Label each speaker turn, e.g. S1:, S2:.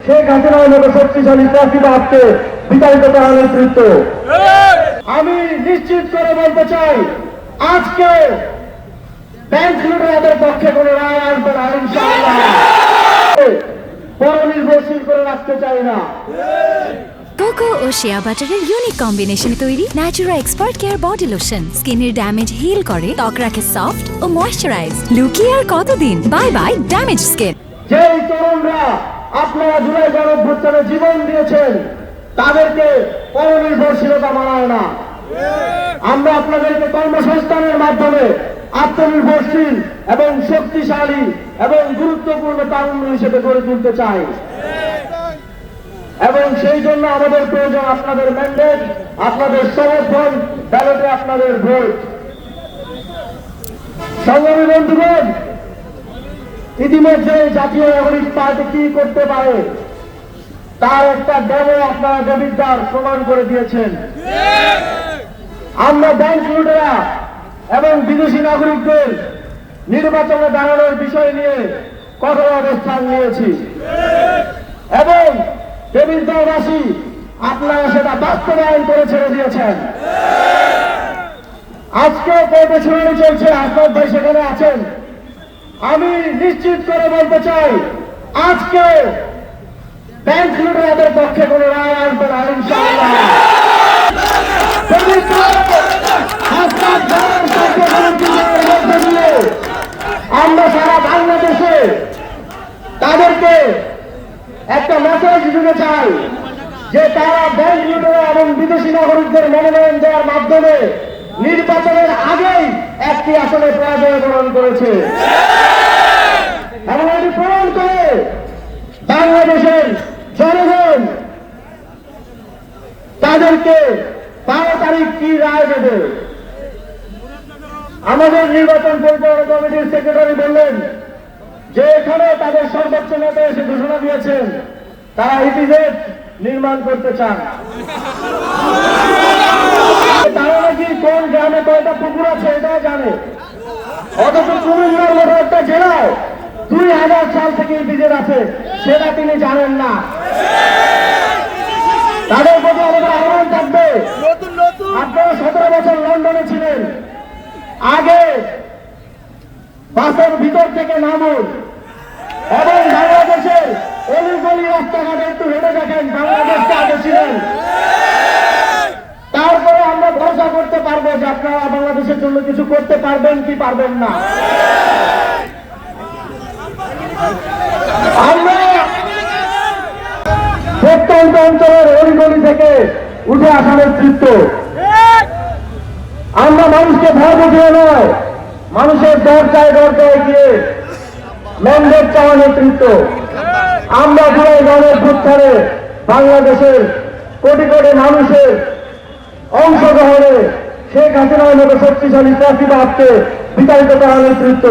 S1: শেখ হাসিনার মতো শক্তিশালী চাষিবাদকে বিতাড়িত করার নেতৃত্ব। আমি নিশ্চিত করে বলতে চাই, আজকে ব্যাংক লুটেরাদের পক্ষে কোনো রায় আসবে না ইনশাআল্লাহ। পরনির্ভরশীল করে রাখতে চাই না।
S2: কোকো ও শিয়া বাটারের ইউনিক কম্বিনেশনে তৈরি Natura expert care body lotion স্কিনের ড্যামেজ হিল করে, ত্বক রাখে সফট ও ময়েশ্চারাইজ। লুকিয়ে আর কতদিন? Bye bye damage skin.
S1: যেই তরুণরা আপনারা জুলাই গণঅভ্যুত্থানে জীবন দিয়েছেন, তাদেরকে পরনির্ভরশীলতা মানায় না। আমরা আপনাদেরকে কর্মসংস্থানের মাধ্যমে আত্মনির্ভরশীল এবং শক্তিশালী এবং গুরুত্বপূর্ণ তারুণ্য হিসেবে গড়ে তুলতে চাই, এবং সেই জন্য আমাদের প্রয়োজন আপনাদের ম্যান্ডেট, আপনাদের সমর্থন, ব্যালটে আপনাদের ভোট। সংগ্রামী বন্ধুগণ, ইতিমধ্যে জাতীয় নাগরিক পার্টি কি করতে পারে তার একটা ডেমো আপনারা দেবিদ্বার প্রমাণ করে দিয়েছেন। আমরা ব্যাংক লুটেরা এবং বিদেশি নাগরিকদের নির্বাচনে দাঁড়ানোর বিষয় নিয়ে কঠোর অবস্থান নিয়েছি, এবং দেবিদ্বারবাসী আপনারা সেটা বাস্তবায়ন করে ছেড়ে দিয়েছেন। আজকেও কোর্টে শুনানি চলছে, আহমদ ভাই সেখানে আছেন। আমি নিশ্চিত করে বলতে চাই, আজকে ব্যাংক লুটেরাদের পক্ষে কোনো রায় আসবে না ইনশাআল্লাহ। আমরা সারা বাংলাদেশে তাদেরকে একটা মেসেজ দিতে চাই যে তারা ব্যাংক লুটেরা এবং বিদেশি নাগরিকদের মনোনয়ন দেওয়ার মাধ্যমে নির্বাচনের আগেই একটি আসনে পরাজয় বরণ করেছে, এবং এটি প্রমাণ করে বাংলাদেশের জনগণ তাদেরকে 12 তারিখ কি রায় দেবে। আমাদের নির্বাচন পরিচালনা কমিটির সেক্রেটারি বললেন যে এখানে তাদের সর্বোচ্চ নেতা এসে ঘোষণা দিয়েছেন তারা ইপিজেড নির্মাণ করতে চান। তারা নাকি কোন গ্রামে কয়টা পুকুর আছে এটা জানে, অথচ কুমিল্লার মতো একটা জেলায় 2000 সাল থেকে ইপিজেড আছে সেটা তিনি জানেন না। তাদের প্রতি আমাদের আহ্বান থাকবে, আপনারা 17 বছর লন্ডনে ছিলেন, আগে বাসের ভিতর থেকে নামুন এবং বাংলাদেশের অলিগলি রাস্তাঘাটে একটু হেঁটে দেখেন বাংলাদেশকে আগে ছিলেন। তারপরে আমরা ভরসা করতে পারবো যে আপনারা বাংলাদেশের জন্য কিছু করতে পারবেন কি পারবেন না। আমরা প্রত্যন্ত অঞ্চলের অলিগলি থেকে উঠে আসা নেতৃত্ব, আমরা মানুষকে ভয় দেখিয়ে নয়, মানুষের দরজায় দরজায় গিয়ে ম্যান্ডেট চাওয়া নেতৃত্ব। আমরা জুলাই গণঅভ্যুত্থানে বাংলাদেশের কোটি কোটি মানুষের অংশগ্রহণে শেখ হাসিনার মতো শক্তিশালী চাষিবাদকে বিতাড়িত করার নেতৃত্ব।